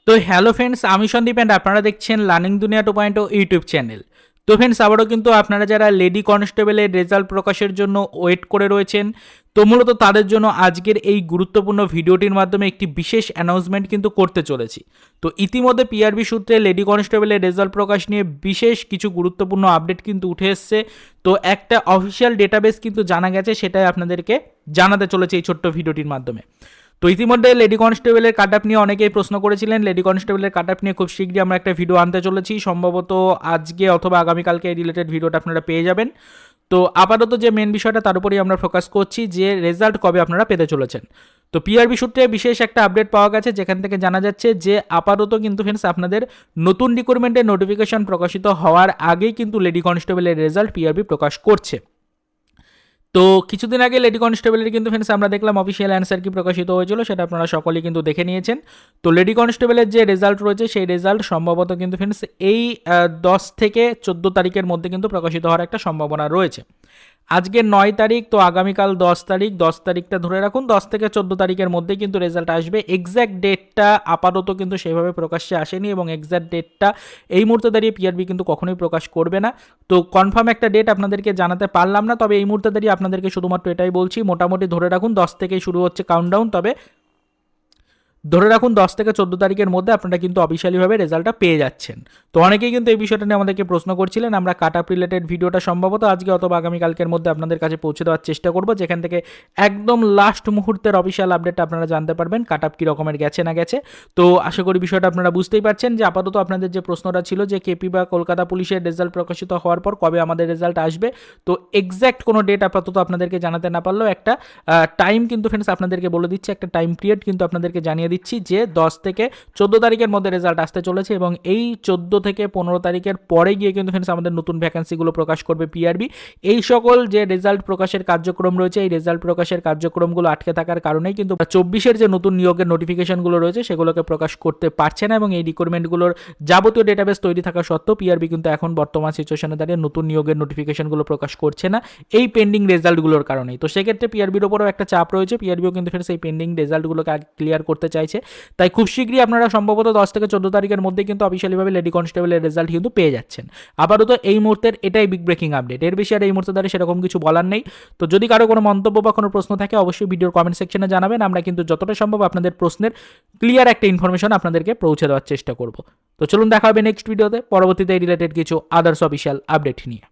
তো hello friends, আমি Sandeep and আপনারা দেখছেন লার্নিং দুনিয়া 2.0 ইউটিউব চ্যানেল। তো ফ্রেন্ডস, আবারও কিন্তু আপনারা যারা লেডি কনস্টেবলের রেজাল্ট প্রকাশের জন্য ওয়েট করে রয়েছেন, তো মূলত তাদের জন্য আজকের এই গুরুত্বপূর্ণ ভিডিওটির মাধ্যমে একটি বিশেষ অ্যানাউন্সমেন্ট কিন্তু করতে চলেছি। তো ইতিমধ্যে পিআরবি সূত্রে লেডি কনস্টেবলের রেজাল্ট প্রকাশ নিয়ে বিশেষ কিছু গুরুত্বপূর্ণ আপডেট কিন্তু উঠে এসছে। তো একটা অফিসিয়াল ডেটাবেস কিন্তু জানা গেছে, সেটাই আপনাদেরকে জানাতে চলেছে এই ছোট্ট ভিডিওটির মাধ্যমে। তো ইতিমধ্যে লেডি কনস্টেবলের কাট আপ নিয়ে অনেকেই প্রশ্ন করেছিলেন। লেডি কনস্টেবলের কাট আপ নিয়ে খুব শীঘ্রই আমরা একটা ভিডিও আনতে চলেছি, সম্ভবত আজকে অথবা আগামীকালকে এই রিলেটেড ভিডিওটা আপনারা পেয়ে যাবেন। তো আপাতত যে মেন বিষয়টা তার উপরেই আমরা ফোকাস করছি যে রেজাল্ট কবে আপনারা পেতে চলেছেন। তো পিআরবি সূত্রে বিশেষ একটা আপডেট পাওয়া গেছে, যেখান থেকে জানা যাচ্ছে যে আপাতত কিন্তু ফ্রেন্ডস আপনাদের নতুন রিক্রুটমেন্টের নোটিফিকেশন প্রকাশিত হওয়ার আগেই কিন্তু লেডি কনস্টেবলের রেজাল্ট পিআরবি প্রকাশ করছে। তো কিছুদিন আগে লেডি কনস্টেবলের কিন্তু ফ্রেন্ডস আমরা দেখলাম অফিসিয়াল অ্যান্সার কি প্রকাশিত হয়েছিল, সেটা আপনারা সকলেই কিন্তু দেখে নিয়েছেন। তো লেডি কনস্টেবলের যে রেজাল্ট রয়েছে সেই রেজাল্ট সম্ভবত কিন্তু ফ্রেন্ডস এই 10 থেকে 14 তারিখের মধ্যে কিন্তু প্রকাশিত হওয়ার একটা সম্ভাবনা রয়েছে। আজকে 9 তারিখ, তো আগামীকাল 10 তারিখ, 10 তারিখটা ধরে রাখুন, 10 থেকে 14 তারিখের মধ্যে কিন্তু রেজাল্ট আসবে। এক্স্যাক্ট ডেটটা আপাতত কিন্তু সেভাবে প্রকাশ্যে আসেনি এবং এক্স্যাক্ট ডেটটা এই মুহূর্তে দাঁড়িয়ে পিআরবি কিন্তু কখনোই প্রকাশ করবে না। তো কনফার্ম একটা ডেট আপনাদেরকে জানাতে পারলাম না, তবে এই মুহূর্তে দাঁড়িয়ে আপনাদেরকে শুধুমাত্র এটাই বলছি, মোটামুটি ধরে রাখুন 10 থেকেই শুরু হচ্ছে কাউন্টডাউন। তবে ধরে রাখুন 10 থেকে 14 তারিখের মধ্যে আপনারা কিন্তু অফিসিয়ালিভাবে রেজাল্টটা পেয়ে যাচ্ছেন। তো অনেকেই কিন্তু এই বিষয়টা নিয়ে আমাদেরকে প্রশ্ন করছিলেন। আমরা কাট আপ রিলেটেড ভিডিওটা সম্ভবত আজকে অথবা আগামীকালকের মধ্যে আপনাদের কাছে পৌঁছে দেওয়ার চেষ্টা করব, যেখান থেকে একদম লাস্ট মুহূর্তের অফিসিয়াল আপডেটটা আপনারা জানতে পারবেন কাট আপ কী রকমের গেছে না গেছে। তো আশা করি বিষয়টা আপনারা বুঝতেই পারছেন যে আপাতত আপনাদের যে প্রশ্নটা ছিল যে কেপি বা কলকাতা পুলিশের রেজাল্ট প্রকাশিত হওয়ার পর কবে আমাদের রেজাল্ট আসবে, তো এক্স্যাক্ট কোনো ডেট আপাতত আপনাদেরকে জানাতে না পারলেও একটা টাইম কিন্তু ফ্রেন্ডস আপনাদেরকে বলে দিচ্ছি, একটা টাইম পিরিয়ড কিন্তু আপনাদেরকে জানিয়ে দিচ্ছি যে 10 থেকে 14 তারিখের মধ্যে রেজাল্ট আসতে চলেছে এবং এই 14 থেকে 15 তারিখের পরে গিয়ে কিন্তু ফ্রেন্ডস আমাদের নতুন ভ্যাকেন্সিগুলো প্রকাশ করবে পিআরবি। এই সকল যে রেজাল্ট প্রকাশের কার্যক্রম রয়েছে, এই রেজাল্ট প্রকাশের কার্যক্রমগুলো আটকে থাকার কারণেই কিন্তু 24-এর যে নতুন নিয়োগের নোটিফিকেশনগুলো রয়েছে সেগুলোকে প্রকাশ করতে পারছে না এবং এই রিক্রুটমেন্টগুলোর যাবতীয় ডেটাবেস তৈরি থাকা সত্ত্বেও পিআরবি কিন্তু এখন বর্তমান সিচুয়েশনে দাঁড়িয়ে নতুন নিয়োগের নোটিফিকেশনগুলো প্রকাশ করছে না এই পেন্ডিং রেজাল্টগুলোর কারণেই। তো সেক্ষেত্রে পিআরবির ওপরেও একটা চাপ রয়েছে, পিআরবিও কিন্তু ফ্রেন্ডস এই পেন্ডিং রেজাল্টগুলোকে ক্লিয়ার করতে চাইছে। তাই খুব শীঘ্রই আপনারা সম্ভবত 10 থেকে 14 তারিখের মধ্যে কিন্তু অফিসিয়ালিভাবে লেডি কনস্টেবলের রেজাল্ট কিন্তু পেয়ে যাচ্ছেন। আপাতত এই মুহূর্তের এটাই বিগ ব্রেকিং আপডেট, এর বেশি আর এই মুহূর্তে দাঁড়িয়ে সেরকম কিছু বলার নেই। তো যদি কারো কোনো মন্তব্য বা কোনো প্রশ্ন থাকে অবশ্যই ভিডিওর কমেন্ট সেকশনে জানাবেন, আমরা কিন্তু যতটা সম্ভব আপনাদের প্রশ্নের ক্লিয়ার একটা ইনফরমেশন আপনাদেরকে পৌঁছে দেওয়ার চেষ্টা করব। তো চলুন দেখা হবে নেক্সট ভিডিওতে পরবর্তীতে এই রিলেটেড কিছু আদার্স অফিসিয়াল আপডেট নিয়ে।